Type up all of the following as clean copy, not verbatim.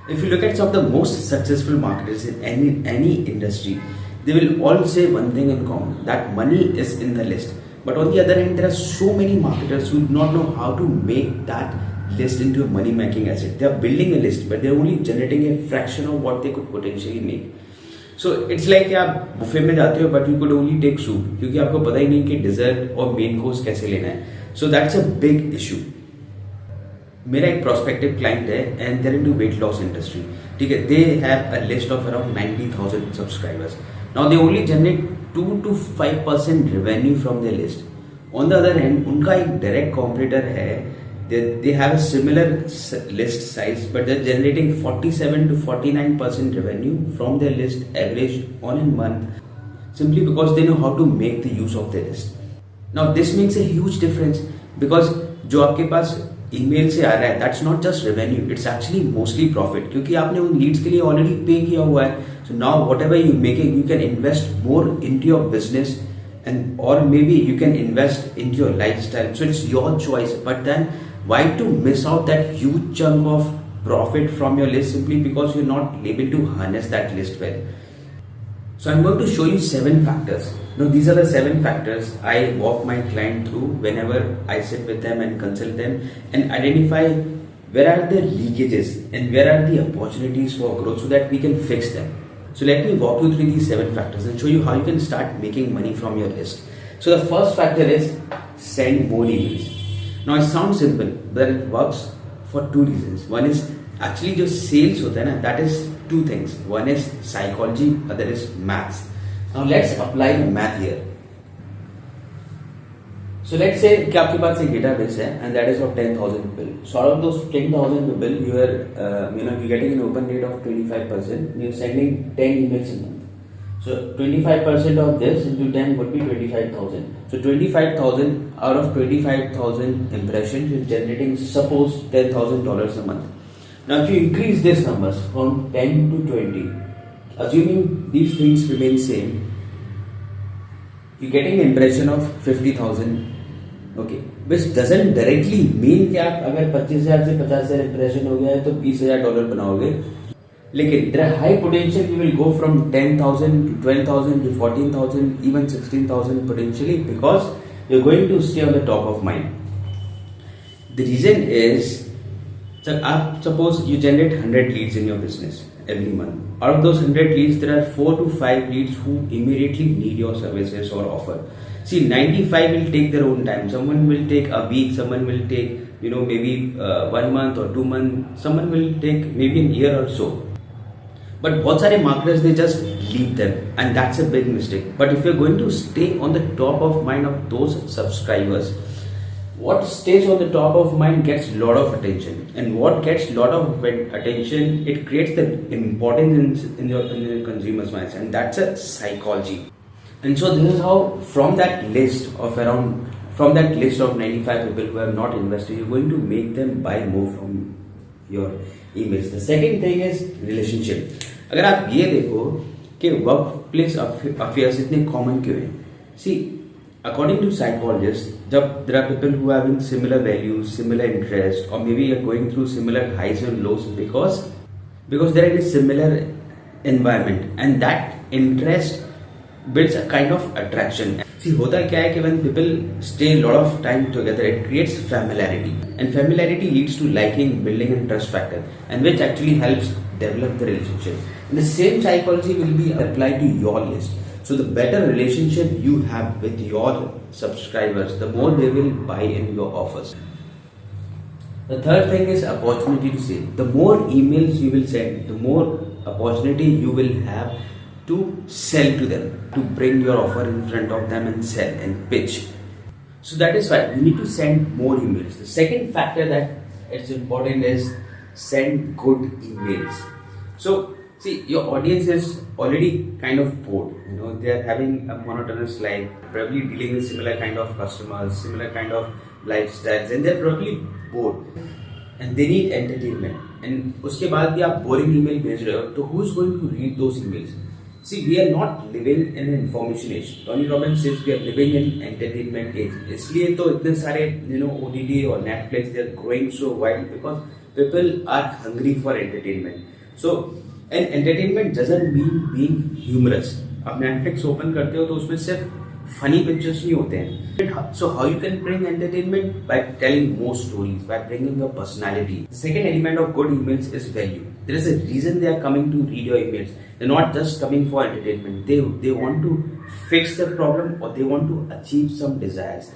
If you look at some of the most successful marketers in any industry, they will all say one thing in common, that money is in the list. But on the other hand, there are so many marketers who do not know how to make that list into a money making asset. They are building a list, but they are only generating a fraction of what they could potentially make. So it's like आप buffet में जाते हो but you could only take soup क्योंकि आपको पता ही नहीं कि dessert और मेन कोर्स कैसे लेना है. So that's a big issue. मेरा एक प्रोस्पेक्टिव क्लाइंट है and they're into weight loss industry. ठीक है, they have a list of around 90,000 subscribers. Now they only generate 2 to 5% revenue from their list. On the other hand उनका एक direct competitor है, they have a similar list size but they're generating 47 to 49% revenue from their list average on a month, simply because they know how to make the use of their list. Now this makes a huge difference because जो आपके पास email से आ रहा है that's not just revenue, it's actually mostly profit क्योंकि आपने उन Leeds के लिए ऑलरेडी पे किया हुआ है. So now whatever you making you can invest more into your business and or maybe you can invest into your lifestyle. So it's your choice, but then why to miss out that huge chunk of profit from your list simply because you're not able to harness that list well? So I'm going to show you 7 factors. Now these are the 7 factors I walk my client through whenever I sit with them and consult them and identify where are the leakages and where are the opportunities for growth so that we can fix them. So let me walk you through these 7 factors and show you how you can start making money from your list. So the first factor is send more emails. Now it sounds simple, but it works for 2 reasons. One is actually जो sales होता है ना, that is 2 things. One is psychology, other is maths. Now let's apply the math here. So let's say कि आपके पास एक database है and that is of 10,000 people. So out of those 10,000 people, you are you're getting an open rate of 25%. You're sending 10 emails a month. So 25% of this into 10 would be 25,000. So 25,000 out of 25,000 impressions is generating suppose $10,000 a month. Now if you increase these numbers from 10 to 20, assuming these things remain same, you're getting an impression of 50,000. Okay, which doesn't directly mean कि आप अगर 25,000 से 50,000 impression हो गया है तो $20,000 बनाओगे. लेकिन there are high potential you will go from 10,000 to 12,000 to 14,000 even 16,000 potentially because you're going to stay on the top of mind. The reason is, so suppose you generate 100 leads in your business every month. Out of those 100 leads, there are 4 to 5 leads who immediately need your services or offer. See, 95 will take their own time. Someone will take a week, someone will take maybe 1 month or 2 months, someone will take maybe a year or so. But बहुत सारे marketers they just leave them and that's a big mistake. But if you're going to stay on the top of mind of those subscribers, what stays on the top of mind gets lot of attention, and what gets lot of attention, it creates the importance in your consumer's minds, and that's a psychology. And so this is how from that list of 95 people who have not invested, you're going to make them buy more from your emails. The second thing is relationship. अगर आप ये देखो कि work place affairs इतने common क्यों हैं? सी according to psychologists, जब there are people who are having similar values, similar interests, or maybe are going through similar highs and lows because they're in a similar environment and that interest builds a kind of attraction. See, होता क्या है कि when people stay a lot of time together, it creates familiarity, and familiarity leads to liking, building, and trust factor, and which actually helps develop the relationship. And the same psychology will be applied to your list. So the better relationship you have with your subscribers, the more they will buy in your offers. The third thing is opportunity to sell. The more emails you will send, the more opportunity you will have to sell to them, to bring your offer in front of them and sell and pitch. So that is why you need to send more emails. The second factor that it's important is send good emails. So see, your audience is already kind of bored. They are having a monotonous life, probably dealing with similar kind of customers, similar kind of lifestyles, and they're probably bored and they need entertainment. And उसके बाद भी आप boring email भेज रहे हो, तो who's going to read those emails? See, we are not living in an information age. Tony Robbins says we are living in entertainment age. इसलिए तो इतने सारे OTT और Netflix they are growing so wild because people are hungry for entertainment. So, and entertainment doesn't mean being humorous. आप Netflix open करते हो तो उसमें सिर्फ funny pictures नहीं होते हैं. So how you can bring entertainment? By telling more stories, by bringing your personality. The second element of good emails is value. There is a reason they are coming to read your emails. They're not just coming for entertainment. They want to fix the problem or they want to achieve some desires.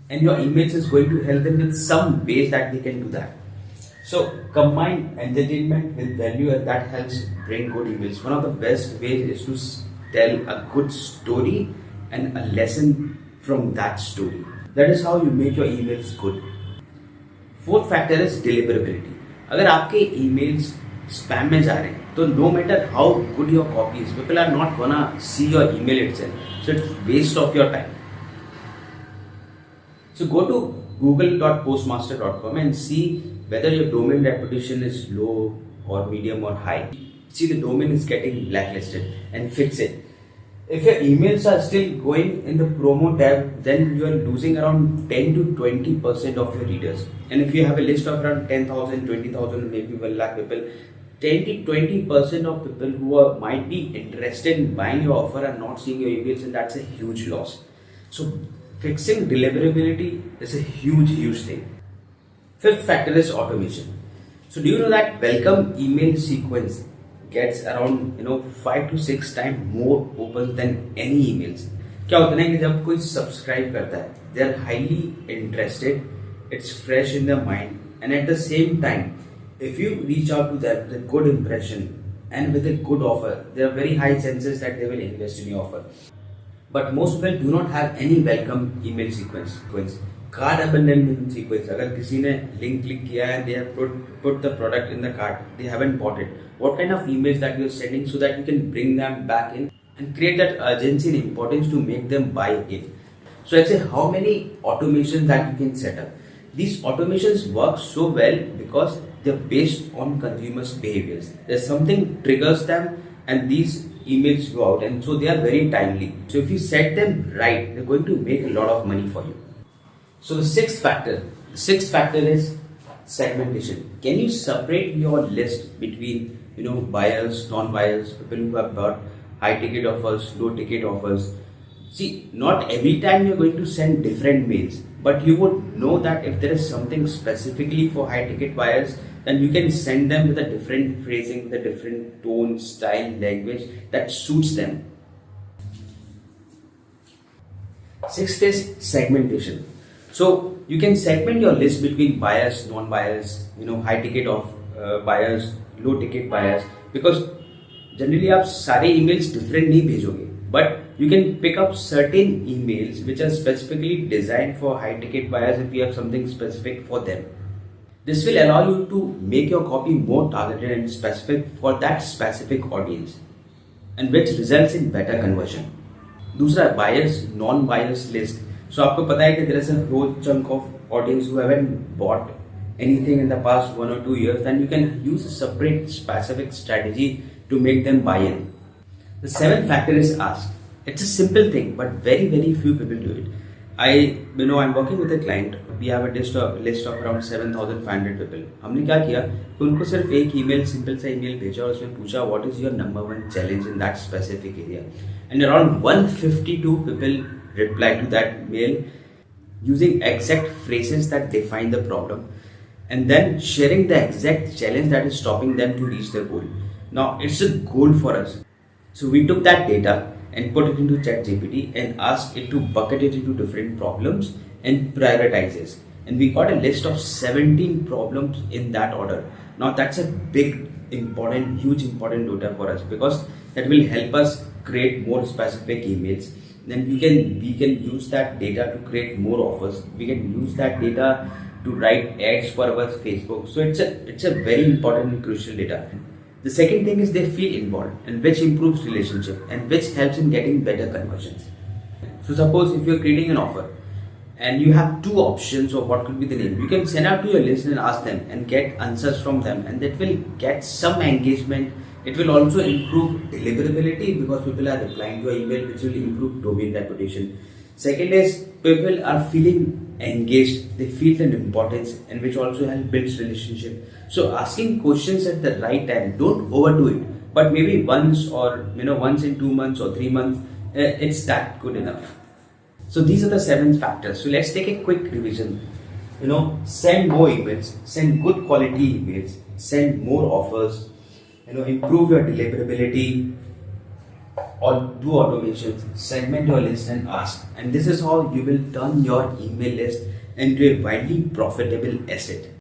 And your emails is going to help them with some ways that they can do that. So combine entertainment with value and that helps bring good emails. One of the best ways is to tell a good story and a lesson from that story. That is how you make your emails good. Fourth factor is deliverability. अगर आपके emails spam में जा रहे हैं तो no matter how good your copy is, people are not gonna see your email itself. So it's waste of your time. So go to google.postmaster.com and see whether your domain reputation is low or medium or high. See the domain is getting blacklisted and fix it. If your emails are still going in the promo tab, then you are losing around 10 to 20% of your readers. And if you have a list of around 10,000, 20,000, maybe 1 lakh people, 10 to 20% of people who might be interested in buying your offer are not seeing your emails, and that's a huge loss. So fixing deliverability is a huge thing. Fifth factor is automation. So do you know that welcome email sequence gets around 5 to 6 times more opens than any emails. क्या होता है कि जब कोई subscribe करता है, they are highly interested, it's fresh in their mind, and at the same time, if you reach out to them with a good impression and with a good offer, there are very high chances that they will invest in your offer. But most people do not have any welcome email sequence. Cart abandonment sequence. अगर किसी ने link click किया है, they have put the product in the cart, they haven't bought it. What kind of emails that you are sending so that you can bring them back in and create that urgency and importance to make them buy again. So let's say how many automations that you can set up. These automations work so well because they're based on consumers' behaviors. There's something triggers them and these emails go out, and so they are very timely. So if you set them right, they're going to make a lot of money for you. So the sixth factor is segmentation. Can you separate your list between buyers, non-buyers, people who have bought high ticket offers, low ticket offers? See, not every time you're going to send different mails, but you would know that if there is something specifically for high ticket buyers, then you can send them with a different phrasing, with a different tone, style, language that suits them. Sixth is segmentation. So you can segment your list between buyers, non-buyers, high ticket of buyers, low ticket buyers, because generally आप सारे emails different नहीं भेजोगे, but you can pick up certain emails which are specifically designed for high ticket buyers if you have something specific for them. This will allow you to make your copy more targeted and specific for that specific audience, and which results in better conversion. दूसरा buyers, non-buyers list. So आपको पता है कि there is a whole chunk of audience who haven't bought anything in the past 1 or 2 years, then you can use a separate specific strategy to make them buy in. The seventh factor is ask. It's a simple thing, but very few people do it. I'm working with a client. We have a list of around 7,500 people. हमने क्या किया कि उनको सिर्फ एक email, simple सा email भेजा और उसमें पूछा what is your number one challenge in that specific area, and around 152 people replied to that mail using exact phrases that define the problem, and then sharing the exact challenge that is stopping them to reach their goal. Now it's a goal for us. So we took that data and put it into ChatGPT and asked it to bucket it into different problems and prioritizes. And we got a list of 17 problems in that order. Now that's a big, important, huge important data for us, because that will help us create more specific emails. Then we can use that data to create more offers. We can use that data to write ads for our Facebook. So it's a very important and crucial data. The second thing is they feel involved, and which improves relationship and which helps in getting better conversions. So suppose if you're creating an offer and you have two options of what could be the name, you can send out to your list and ask them and get answers from them, and that will get some engagement. It will also improve deliverability because people are replying to your email, which will improve domain reputation. Second is people are feeling engaged, they feel an importance, and which also help builds relationship. So asking questions at the right time, don't overdo it, but maybe once, or once in 2 months or 3 months, it's that good enough. So these are the 7 factors. So let's take a quick revision. Send more emails, send good quality emails, send more offers, improve your deliverability, or do automations, segment your list and ask. And this is how you will turn your email list into a widely profitable asset.